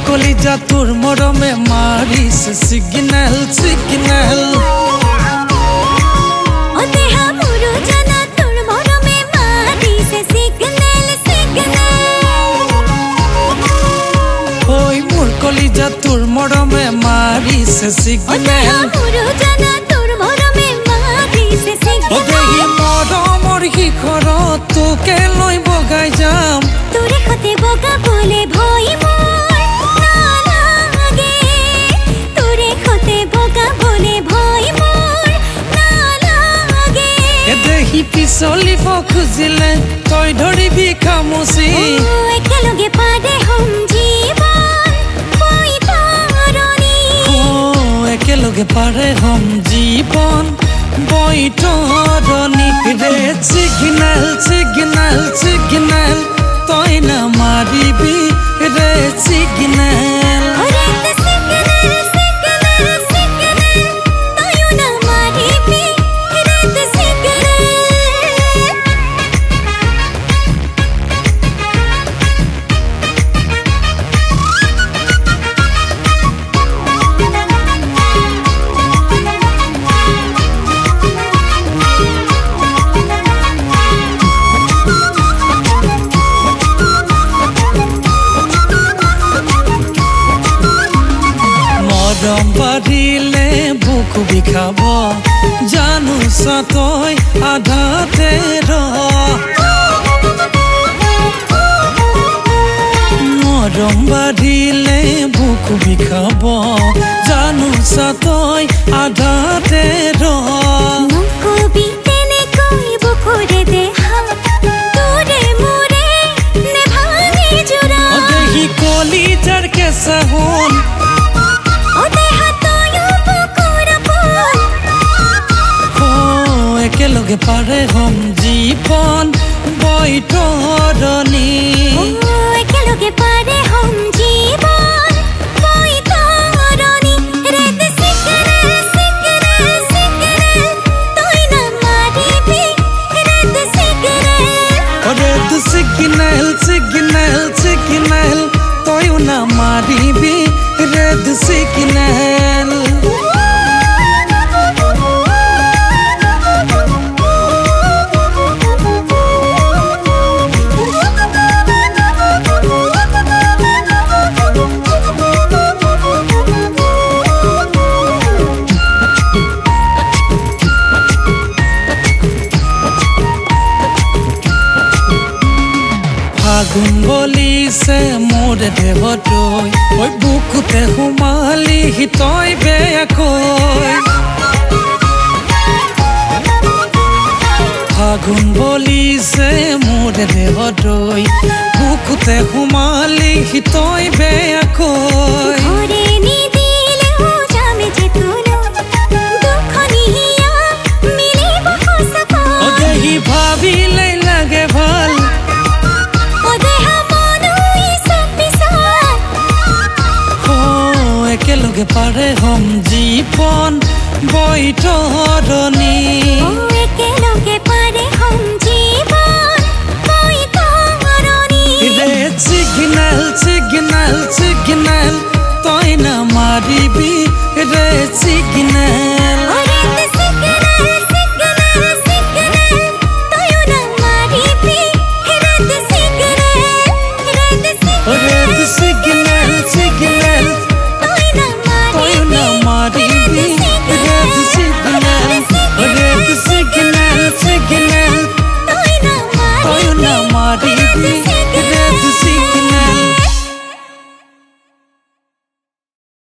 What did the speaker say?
কলিজা তোর মরমে মারিস সিগন্যাল সিগন্যাল ও দেহা মুরু জানা তোর মরমে মারিস সিগন্যাল সিগন্যাল ওই মোর কলিজা তোর মরমে মারিস সিগন্যাল ও দেহা মুরু জানা তোর মরমে মারিস সিগন্যাল ও দেহি মরমর শিখর তোকে লৈ বগাই যাম তোরে হতে বগা বলে ভয় পিছলিব খুজিলে তই ধৰিবি খামুচি একেলগে পাদে হম জীবন বৈতৰণী একেলগে পাৰে হম জীবন বৈতৰণী ৰেড চিগনেল চিগনেল চিগনেল তই না মাৰিবি ৰেড চিগনেল বাঢ়িলে বুকু বিষাব জানো তই আধাতে মৰম বাঢ়িলে বুকু বিষাব জানো তই আধাতে নকবি তেনেকৈ বুকুৰে দেহা তোৰে মোৰে নেভাঙে জোৰা দেহি কলিজাৰ কেঁচা সোণ একেলগে পাৰে হম জীবন বৈতৰণী একেলগে পাৰে হম জীবন বৈতৰণী ৰেড চিগনেল চিগনেল চিগনেল তই না মাৰিবি ৰেড চিগনেল চিগনেল চিগনেল তইও না মাৰিবি ৰেড চিগনেল ফাগুন বলিছে মোৰ দেহতৈ ঐ বুকুতে সোমালি তই বেয়াকৈ ফাগুন বলিছে মোৰ দেহতৈ বুকুতে সোমালি তই বেয়াকৈ দেহি ভাবিলে লাগে ভাল একেলগে পাৰে হম জীবন বৈতৰণী একেলগে পাৰে হম জীবন বৈতৰণী ৰেড চিগনেল চিগনেল চিগনেল তই না মাৰিবি ৰেড চিগনেল